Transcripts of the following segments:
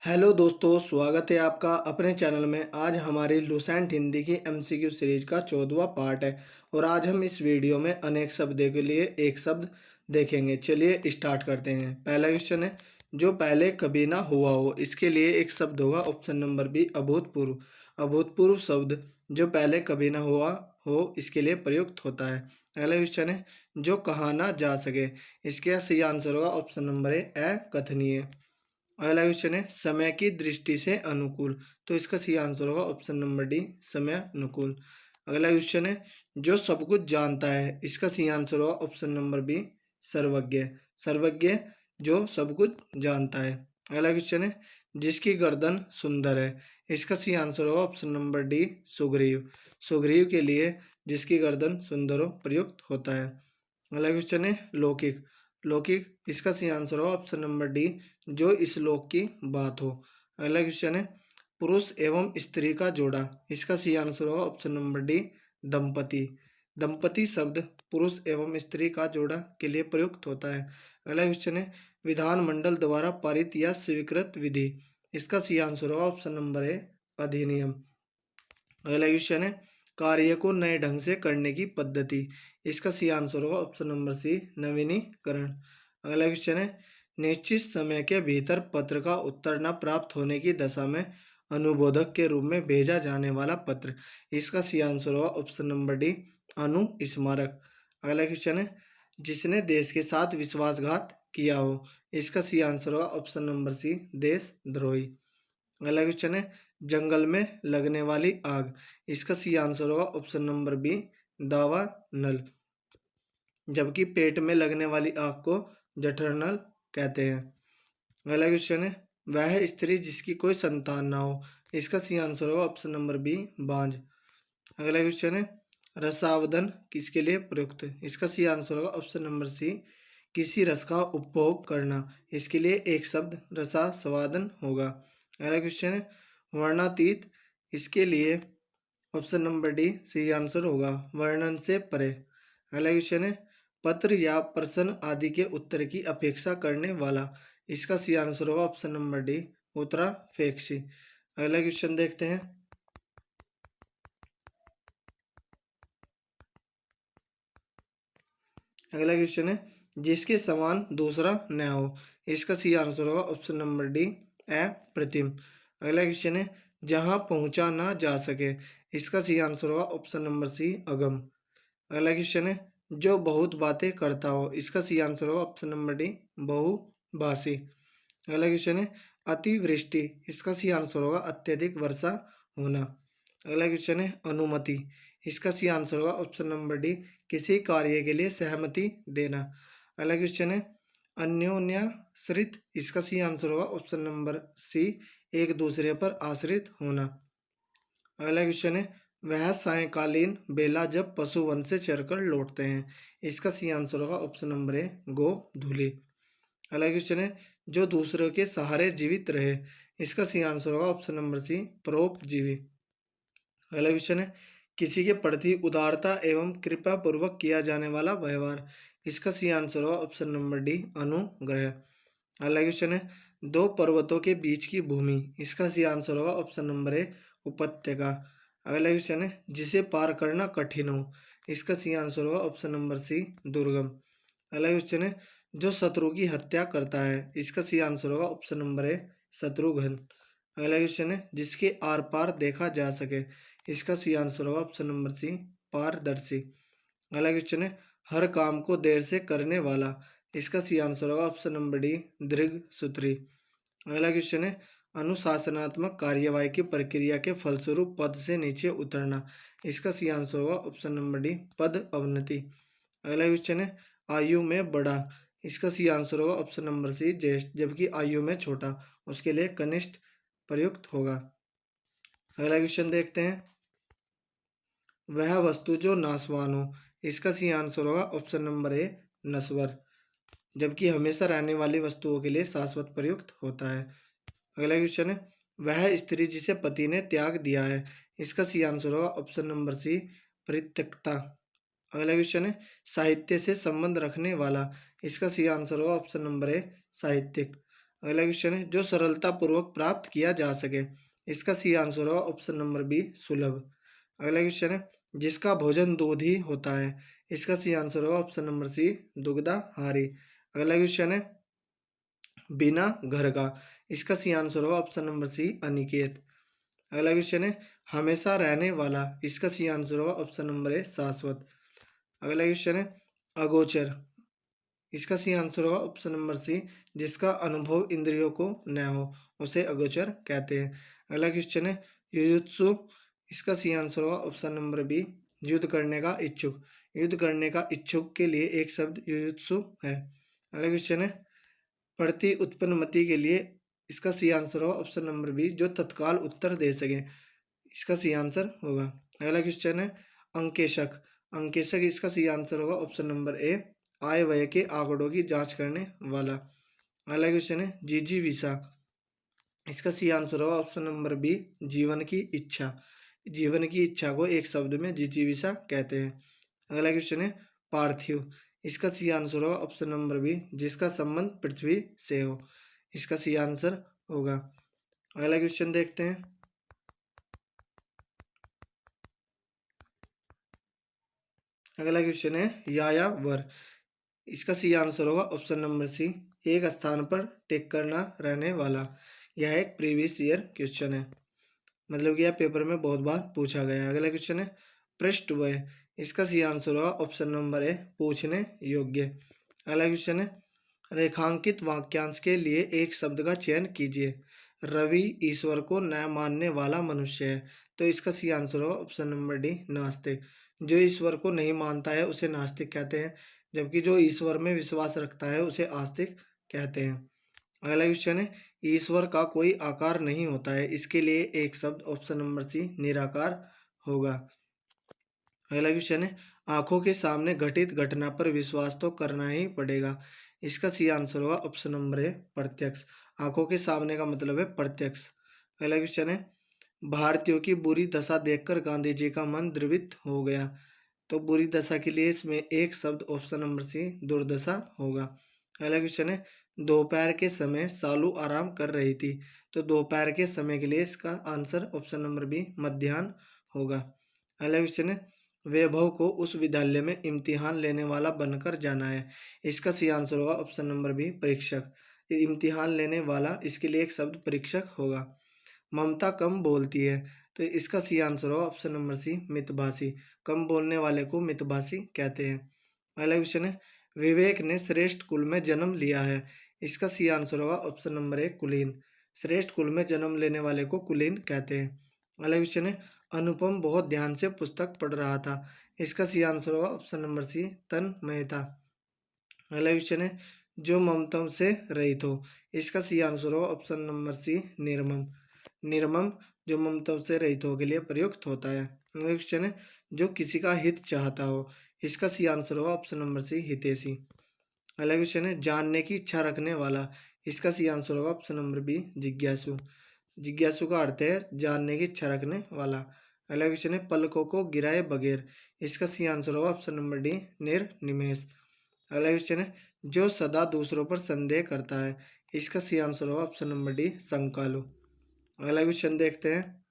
Hello दोस्तों, स्वागत है आपका अपने चैनल में। आज हमारी लुसेंट हिंदी की एमसीक्यू सीरीज का 14वां पार्ट है और आज हम इस वीडियो में अनेक शब्दों के लिए एक शब्द देखेंगे। चलिए स्टार्ट करते हैं। पहला क्वेश्चन है, जो पहले कभी ना हुआ हो। इसके लिए एक शब्द होगा ऑप्शन नंबर बी, अभूतपूर्व। अभूतपूर्व शब्द जो पहले कभी ना हुआ हो इसके लिए प्रयुक्त होता है। अगला क्वेश्चन है, जो कहा ना जा सके। इसके सही आंसर होगा ऑप्शन नंबर ए, अकथनीय। अगला क्वेश्चन है, समय की दृष्टि से अनुकूल। तो इसका सही आंसर होगा ऑप्शन नंबर डी, समय अनुकूल। अगला क्वेश्चन है, जो सब कुछ जानता है। इसका सही आंसर होगा ऑप्शन नंबर बी, सर्वज्ञ। सर्वज्ञ जो सब कुछ जानता है। अगला क्वेश्चन है, जिसकी गर्दन सुंदर है। इसका सही आंसर होगा option number D, Sugriva. Sugriva के लिए जिसकी गर्दन सुंदर हो प्रयुक्त होता है। अगला क्वेश्चन है, लौकिक। लौकिक इसका सही आंसर होगा ऑप्शन नंबर डी, जो इस लोक की बात हो। अगला क्वेश्चन है, पुरुष एवं स्त्री का जोड़ा। इसका सही आंसर होगा ऑप्शन नंबर डी, दंपति। दंपति शब्द पुरुष एवं स्त्री का जोड़ा के लिए प्रयुक्त होता है। अगला क्वेश्चन है, विधानमंडल द्वारा पारित या स्वीकृत विधि। इसका सही आंसर होगा ऑप्शन नंबर ए, अधिनियम। अगला क्वेश्चन है, कार्य को नए ढंग से करने की पद्धति। इसका सही आंसर होगा ऑप्शन नंबर सी, नवीनीकरण। अगला क्वेश्चन है, निश्चित समय के भीतर पत्र का उत्तर न प्राप्त होने की दशा में अनुबोधक के रूप में भेजा जाने वाला पत्र। इसका सही आंसर होगा ऑप्शन नंबर डी, अनुस्मारक। अगला क्वेश्चन है, जिसने देश के साथ विश्वासघात किया हो। इसका सही आंसर होगा ऑप्शन नंबर सी, देशद्रोही। अगला क्वेश्चन है, जंगल में लगने वाली आग। इसका सही आंसर होगा ऑप्शन नंबर बी, दावानल। जबकि पेट में लगने वाली आग को जठरनल कहते हैं। अगला क्वेश्चन है, वह स्त्री जिसकी कोई संतान ना हो। इसका सही आंसर होगा ऑप्शन नंबर बी, बांझ। अगला क्वेश्चन है, रसावदन किसके लिए प्रयुक्त है। इसका सही आंसर होगा ऑप्शन नंबर सी, किसी रस का उपभोग करना। इसके लिए एक शब्द रसास्वादन होगा। अगला क्वेश्चन है, वर्णातीत। इसके लिए ऑप्शन नंबर डी सही आंसर होगा, वर्णन से परे। अगला क्वेश्चन है, पत्र या प्रश्न आदि के उत्तर की अपेक्षा करने वाला। इसका सही आंसर होगा ऑप्शन नंबर डी, उत्तरापेक्षी। अगला क्वेश्चन देखते हैं। अगला क्वेश्चन है, जिसके समान दूसरा न हो। इसका सही आंसर होगा ऑप्शन नंबर डी, अप्रतिम। अगला क्वेश्चन है, जहां पहुंचा ना जा सके। इसका सही आंसर होगा ऑप्शन नंबर सी, अगम। अगला क्वेश्चन है, जो बहुत बातें करता हो। इसका सही आंसर होगा ऑप्शन नंबर डी, बहुभाषी। अगला क्वेश्चन है, अतिवृष्टि। इसका सही आंसर होगा अत्यधिक वर्षा होना। अगला क्वेश्चन है, अनुमति। इसका सही आंसर होगा ऑप्शन नंबर डी, किसी कार्य के लिए सहमति देना। अगला क्वेश्चन है, अन्योन्याश्रित। इसका सही आंसर होगा ऑप्शन नंबर सी, एक दूसरे पर आश्रित होना। अगला क्वेश्चन है, वह सायंकालीन बेला जब पशु वन से चरकर लौटते हैं। इसका सही आंसर होगा ऑप्शन नंबर ए, गोधूलि। अगला क्वेश्चन है, जो दूसरों के सहारे जीवित रहे। इसका सही आंसर होगा ऑप्शन नंबर सी, परोपजीवी। अगला क्वेश्चन है, किसी के प्रति उदारता एवं कृपा पूर्वक किया जाने वाला व्यवहार। इसका सही आंसर होगा ऑप्शन नंबर डी, अनुग्रह। अगला क्वेश्चन है, दो पर्वतों के बीच की भूमि। इसका सही आंसर होगा ऑप्शन नंबर ए, उपत्यका। अगला क्वेश्चन है, जिसे पार करना कठिन हो। इसका सही आंसर होगा ऑप्शन नंबर सी, दुर्गम। अगला क्वेश्चन है, जो शत्रु की हत्या करता है। इसका सही आंसर होगा ऑप्शन नंबर ए, शत्रुघ्न। अगला क्वेश्चन है, जिसके आर पार देखा जा सके। इसका सही आंसर होगा ऑप्शन नंबर सी, पारदर्शी। अगला क्वेश्चन है, हर काम को देर से करने वाला। इसका सही आंसर होगा ऑप्शन नंबर डी, दीर्घसूत्री। अगला क्वेश्चन है, अनुशासनात्मक कार्यवाही की प्रक्रिया के फलस्वरूप पद से नीचे उतरना। इसका सही आंसर होगा ऑप्शन नंबर डी, पद अवनति। अगला क्वेश्चन है, आयु में बड़ा। इसका सही आंसर होगा ऑप्शन नंबर सी, ज्येष्ठ। जबकि आयु में छोटा उसके लिए कनिष्ठ प्रयुक्त होगा। अगला क्वेश्चन देखते हैं, वह वस्तु जो नाशवान हो। इसका सही आंसर होगा ऑप्शन नंबर ए, नश्वर। जबकि हमेशा रहने वाली वस्तुओं के लिए शाश्वत प्रयुक्त होता है। अगला क्वेश्चन है, वह स्त्री जिसे पति ने त्याग दिया है। इसका सही आंसर होगा ऑप्शन नंबर सी, परित्यक्ता। अगला क्वेश्चन है, साहित्य से संबंध रखने वाला। इसका सही आंसर होगा ऑप्शन नंबर ए, साहित्यिक। अगला क्वेश्चन है जो सरलता पूर्वक प्राप्त किया जा सके, इसका सी आंसर होगा ऑप्शन नंबर बी सुलभ। अगला क्वेश्चन है जिसका भोजन दूध ही होता है, इसका सी आंसर होगा ऑप्शन नंबर सी दुग्धाहारी। अगला क्वेश्चन है बिना घर का, इसका सी आंसर होगा ऑप्शन नंबर सी अनिकेत। अगला क्वेश्चन है हमेशा रहने वाला, इसका सी आंसर होगा ऑप्शन नंबर ए शाश्वत। अगला क्वेश्चन है अगोचर, इसका सी आंसर होगा ऑप्शन नंबर सी जिसका अनुभव इंद्रियों को न हो उसे अगोचर कहते हैं। अगला क्वेश्चन है युयुत्सु, इसका सी आंसर होगा ऑप्शन नंबर बी युद्ध करने का इच्छुक। युद्ध करने का इच्छुक के लिए एक शब्द युयुत्सु है। अगला क्वेश्चन है प्रति उत्पन्नमति के लिए, इसका सी आंसर होगा ऑप्शन नंबर बी जो तत्काल उत्तर दे सके, इसका सी आंसर होगा। अगला क्वेश्चन है अंकेशक, अंकेशक इसका सी आंसर होगा ऑप्शन नंबर ए आय व्यय के आंकड़ों की जांच करने वाला। अगला क्वेश्चन है जिजीविषा, इसका सी आंसर होगा ऑप्शन नंबर बी जीवन की इच्छा। जीवन की इच्छा को एक शब्द में जिजीविषा कहते हैं। अगला क्वेश्चन है पार्थिव, इसका सी आंसर होगा ऑप्शन नंबर बी जिसका संबंध पृथ्वी से हो, इसका सी आंसर होगा। अगला क्वेश्चन देखते हैं। अगला क्वेश्चन है यायावर, इसका सी आंसर होगा ऑप्शन नंबर सी एक स्थान पर टिक कर ना रहने वाला। यह एक प्रीवियस ईयर क्वेश्चन है, मतलब कि यह पेपर में बहुत बार पूछा गया है। अगला क्वेश्चन है पृष्ठवय, इसका सी आंसर होगा ऑप्शन नंबर ए पूछने योग्य। अगला क्वेश्चन है रेखांकित वाक्यांश के लिए एक शब्द का चयन कीजिए। रवि ईश्वर को न मानने वाला मनुष्य है, तो इसका सी आंसर होगा ऑप्शन नंबर डी नास्तिक। जो ईश्वर को नहीं मानता है उसे नास्तिक कहते हैं, जबकि जो ईश्वर में विश्वास रखता है उसे आस्तिक कहते हैं। अगला क्वेश्चन है ईश्वर का कोई आकार नहीं होता है, इसके लिए एक शब्द ऑप्शन नंबर सी निराकार होगा। अगला क्वेश्चन है आंखों के सामने घटित घटना पर विश्वास तो करना ही पड़ेगा, इसका सी आंसर होगा ऑप्शन नंबर ए प्रत्यक्ष। आंखों के सामने का मतलब है प्रत्यक्ष। अगला क्वेश्चन है भारतीयों की बुरी दशा देखकर गांधी जी का मन द्रवित हो गया, तो बुरी दशा के लिए इसमें एक शब्द ऑप्शन नंबर सी दुर्दशा होगा। अगला क्वेश्चन है दोपहर के समय सालू आराम कर रही थी, तो दोपहर के समय के लिए इसका आंसर ऑप्शन नंबर बी मध्याह्न होगा। अगला क्वेश्चन है वैभव को उस विद्यालय में इम्तिहान लेने वाला बनकर जाना है, इसका सी आंसर होगा ऑप्शन नंबर बी परीक्षक। इम्तिहान लेने वाला, इसके लिए एक शब्द परीक्षक होगा। ममता कम बोलती है, तो इसका सी आंसर होगा ऑप्शन नंबर सी मितभाषी। कम बोलने वाले को मितभाषी कहते हैं। अगला क्वेश्चन है विवेक ने श्रेष्ठ कुल में जन्म लिया है, इसका सी आंसर होगा ऑप्शन नंबर ए कुलीन। श्रेष्ठ कुल में जन्म लेने वाले को कुलीन कहते हैं। अगला क्वेश्चन है अनुपम बहुत ध्यान से पुस्तक पढ़ रहा था, इसका सी आंसर होगा ऑप्शन नंबर सी तन्मयता। अगला क्वेश्चन है जो ममता से रहित हो, इसका सी आंसर होगा ऑप्शन नंबर सी निर्मम। निर्मम जो ममता से रहित हो के लिए प्रयुक्त होता है। अगला क्वेश्चन है जो किसी का हित चाहता हो, इसका सी आंसर होगा ऑप्शन नंबर सी हितैषी। अगला क्वेश्चन है जानने की इच्छा रखने वाला, इसका सी आंसर होगा ऑप्शन नंबर बी जिज्ञासु। जिज्ञासु का अर्थ है जानने की इच्छा रखने वाला। अगला क्वेश्चन है पलकों को गिराए बगैर, इसका सी आंसर होगा ऑप्शन नंबर डी निर्निमेष। अगला क्वेश्चन है जो सदा दूसरों पर संदेह करता है, इसका सी आंसर होगा ऑप्शन नंबर डी शंकालु। अगला क्वेश्चन देखते हैं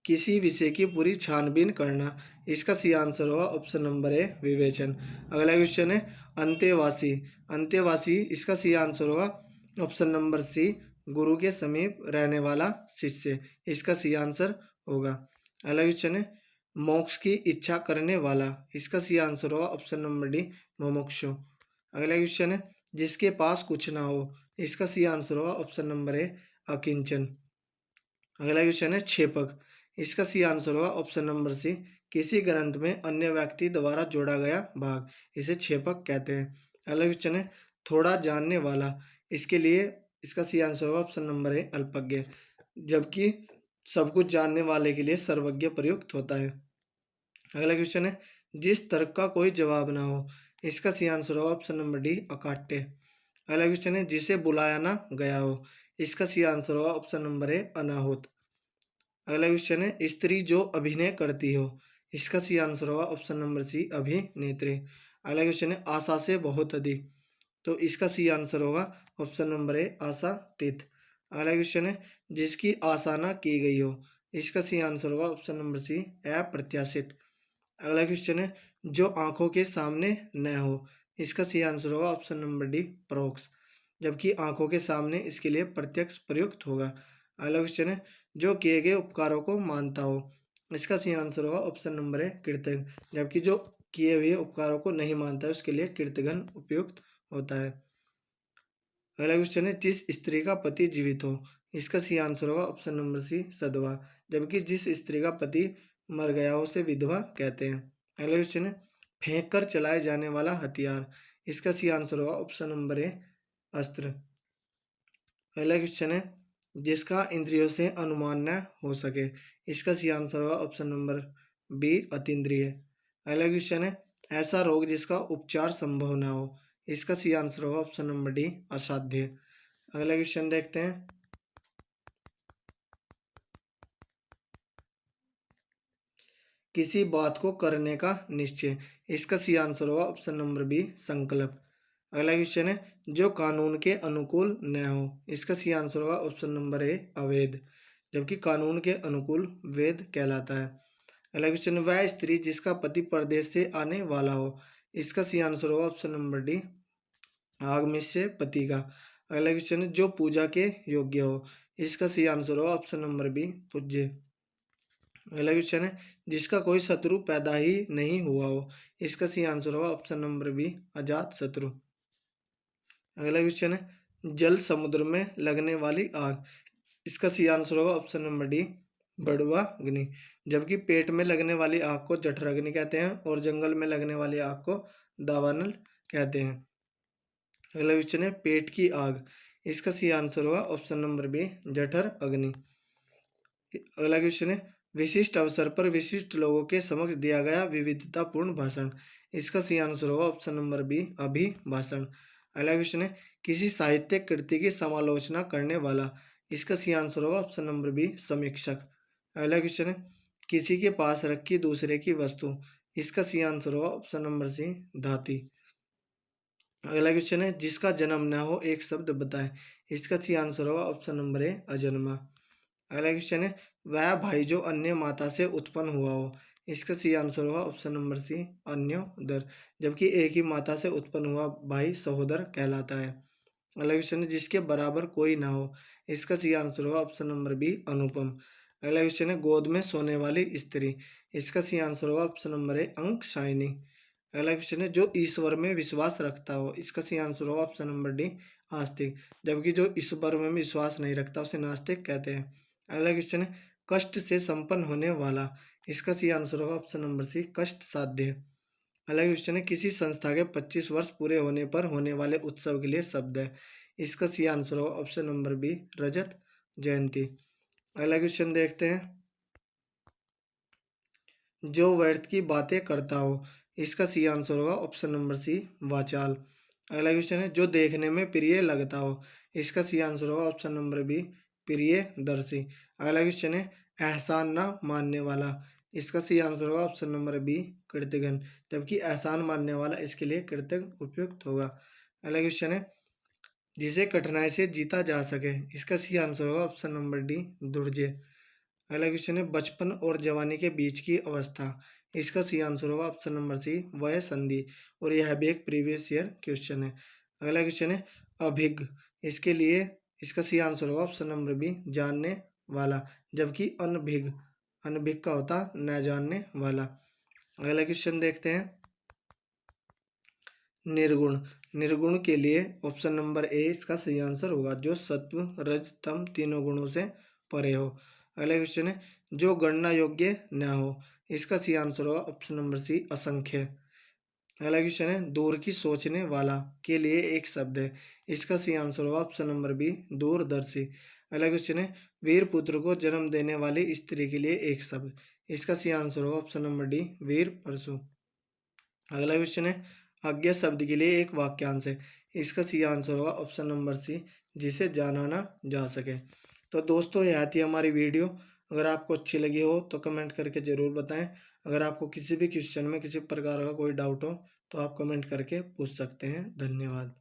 किसी विषय की पूरी छानबीन करना, इसका सी आंसर होगा ऑप्शन नंबर ए विवेचन। अगला क्वेश्चन है अंतेवासी। अंतेवासी, इसका सी आंसर होगा ऑप्शन नंबर सी गुरु के समीप रहने वाला शिष्य, इसका सी आंसर होगा। अगला क्वेश्चन है मोक्ष की इच्छा करने वाला, इसका सी आंसर होगा ऑप्शन नंबर डी मुमुक्षु। अगला क्वेश्चन है जिसके पास कुछ ना हो, इसका सी आंसर होगा ऑप्शन नंबर ए अकिंचन। अगला क्वेश्चन है छेपक, इसका सी आंसर होगा ऑप्शन नंबर सी किसी ग्रंथ में अन्य व्यक्ति द्वारा जोड़ा गया भाग, इसे छेपक कहते हैं। अगला क्वेश्चन है थोड़ा जानने वाला, इसके लिए इसका सी आंसर होगा ऑप्शन नंबर ए अल्पज्ञ, जबकि सब कुछ जानने वाले के लिए सर्वज्ञ प्रयुक्त होता है। अगला क्वेश्चन है जिस तर्क का कोई जवाब ना हो, इसका सी आंसर होगा ऑप्शन नंबर डी अकाट्य। अगला क्वेश्चन है जिसे बुलाया ना गया हो, इसका सी आंसर होगा ऑप्शन नंबर ए अनाहुत। अगला क्वेश्चन है स्त्री जो अभिनय करती हो, इसका सी आंसर होगा ऑप्शन नंबर सी अभिनेत्री। अगला क्वेश्चन है आशा से बहुत अधिक, तो इसका सी आंसर होगा ऑप्शन नंबर ए आशातीत। अगला क्वेश्चन है जिसकी आशा न की गई हो, इसका सही आंसर होगा ऑप्शन नंबर सी अप्रत्याशित। अगला क्वेश्चन है जो आंखों के सामने न हो, इसका सही आंसर होगा ऑप्शन नंबर डी परोक्ष, जबकि आंखों के सामने इसके लिए प्रत्यक्ष प्रयुक्त होगा। अगला क्वेश्चन है जो किए गए उपकारों को मानता हो, इसका सही आंसर होगा ऑप्शन नंबर ए कृतघ्न, जबकि जो किए हुए उपकारों को नहीं मानता है उसके लिए कृतघ्न उपयुक्त होता है। अगला क्वेश्चन है जिस स्त्री का पति जीवित हो, इसका सही आंसर होगा ऑप्शन नंबर सी सदवा, जबकि जिस स्त्री का पति मर गया हो उसे विधवा कहते हैं। अगला क्वेश्चन है फेंक कर चलाए जाने वाला हथियार, इसका सही आंसर होगा ऑप्शन नंबर ए अस्त्र। अगला क्वेश्चन है जिसका इंद्रियों से अनुमान न हो सके, इसका सही आंसर होगा ऑप्शन नंबर बी अतीन्द्रिय। अगला क्वेश्चन है ऐसा रोग जिसका उपचार संभव न हो, इसका सही आंसर होगा ऑप्शन नंबर डी असाध्य। अगला क्वेश्चन देखते हैं किसी बात को करने का निश्चय, इसका सही आंसर होगा ऑप्शन नंबर बी संकल्प। अगला क्वेश्चन है जो कानून के अनुकूल न हो, इसका सही आंसर होगा ऑप्शन नंबर ए अवैध, जबकि कानून के अनुकूल वैध कहलाता है। अगला क्वेश्चन वह स्त्री जिसका पति परदेश से आने वाला हो, इसका सही आंसर होगा ऑप्शन नंबर डी आगमस्य पति का। अगला क्वेश्चन है जो पूजा के योग्य हो, इसका सही आंसर होगा ऑप्शन नंबर बी पूज्य। अगला क्वेश्चन है जिसका कोई शत्रु पैदा ही नहीं हुआ हो, इसका सही आंसर होगा ऑप्शन नंबर बी अजात शत्रु। अगला क्वेश्चन है जल समुद्र में लगने वाली आग, इसका सही आंसर होगा ऑप्शन नंबर डी बड़ुआ अग्नि, जबकि पेट में लगने वाली आग को जठर अग्नि कहते हैं और जंगल में लगने वाली आग को दावानल कहते हैं। अगला क्वेश्चन है पेट की आग, इसका सही आंसर होगा ऑप्शन नंबर बी जठर अग्नि। अगला क्वेश्चन है विशिष्ट अवसर पर विशिष्ट लोगों के समक्ष दिया गया विविधतापूर्ण भाषण, इसका सही आंसर होगा ऑप्शन नंबर बी अभिभाषण। अगला क्वेश्चन है किसी साहित्यिक कृति की समालोचना करने वाला, इसका सही आंसर होगा ऑप्शन नंबर बी समीक्षक। अगला क्वेश्चन है किसी के पास रखी दूसरे की वस्तु, इसका सही आंसर होगा ऑप्शन नंबर सी धाती। अगला क्वेश्चन है जिसका जन्म न हो एक शब्द बताएं, इसका सही आंसर होगा ऑप्शन नंबर ए अजन्मा। अगला क्वेश्चन है वह भाई जो अन्य माता से उत्पन्न हुआ हो, इसका सही आंसर होगा ऑप्शन नंबर सी अन्योदर, जबकि एक ही माता से उत्पन्न हुआ भाई सहोदर कहलाता है। अगला क्वेश्चन है जिसके बराबर कोई ना हो, इसका सही आंसर होगा ऑप्शन नंबर बी अनुपम। अगला क्वेश्चन है गोद में सोने वाली स्त्री, इसका सही आंसर होगा ऑप्शन नंबर ए अंकशायनी। अगला क्वेश्चन है जो ईश्वर में विश्वास रखता हो, इसका सही आंसर होगा ऑप्शन नंबर डी आस्तिक, जबकि जो ईश्वर में विश्वास नहीं रखता उसे नास्तिक कहते हैं। अगला क्वेश्चन है कष्ट से संपन्न होने वाला, इसका सही आंसर होगा ऑप्शन नंबर सी कष्ट साध्य। अगला क्वेश्चन है किसी संस्था के 25 वर्ष पूरे होने पर होने वाले उत्सव के लिए शब्द है, इसका सही आंसर होगा ऑप्शन नंबर बी रजत जयंती। अगला क्वेश्चन देखते हैं जो व्यर्थ की बातें करता हो, इसका सही आंसर होगा ऑप्शन नंबर सी वाचाल। अगला क्वेश्चन है जो देखने में प्रिय लगता हो, इसका सही आंसर होगा ऑप्शन नंबर बी प्रियदर्शी। अगला क्वेश्चन है एहसान ना मानने वाला, इसका सही आंसर होगा ऑप्शन नंबर बी कृतघ्न, जबकि एहसान मानने वाला इसके लिए कृतघ्न उपयुक्त होगा। अगला क्वेश्चन है जिसे कठिनाई से जीता जा सके, इसका सही आंसर होगा ऑप्शन नंबर डी दुर्जय। अगला क्वेश्चन है बचपन और जवानी के बीच की अवस्था, इसका सही आंसर होगा ऑप्शन नंबर सी वय संधि, और यह भी एक प्रीवियस ईयर क्वेश्चन है। अगला क्वेश्चन है अभिज्ञ, इसके लिए इसका सही आंसर होगा ऑप्शन नंबर बी जानने वाला, जबकि अनभिज्ञ अनभिज्ञ का होता न जानने वाला। अगला क्वेश्चन देखते हैं निर्गुण, निर्गुण के लिए ऑप्शन नंबर ए इसका सही आंसर होगा जो सत्व रज तम तीनों गुणों से परे हो। अगला क्वेश्चन है जो गणना योग्य न हो, इसका सही आंसर होगा ऑप्शन नंबर सी असंख्य। अगला क्वेश्चन है दूर की सोचने वाला के लिए एक शब्द है, इसका सही आंसर होगा ऑप्शन नंबर बी दूरदर्शी। अगला क्वेश्चन है वीर पुत्र को जन्म देने वाली स्त्री के लिए एक शब्द, इसका सही आंसर होगा ऑप्शन नंबर डी वीर परशु। अगला क्वेश्चन है आज्ञा शब्द के लिए एक वाक्यांश है, इसका सही आंसर होगा ऑप्शन नंबर सी जिसे जाना ना जा सके। तो दोस्तों यह थी हमारी वीडियो, अगर आपको अच्छी लगी हो तो कमेंट करके ज़रूर बताएं। अगर आपको किसी भी क्वेश्चन में किसी प्रकार का कोई डाउट हो तो आप कमेंट करके पूछ सकते हैं। धन्यवाद।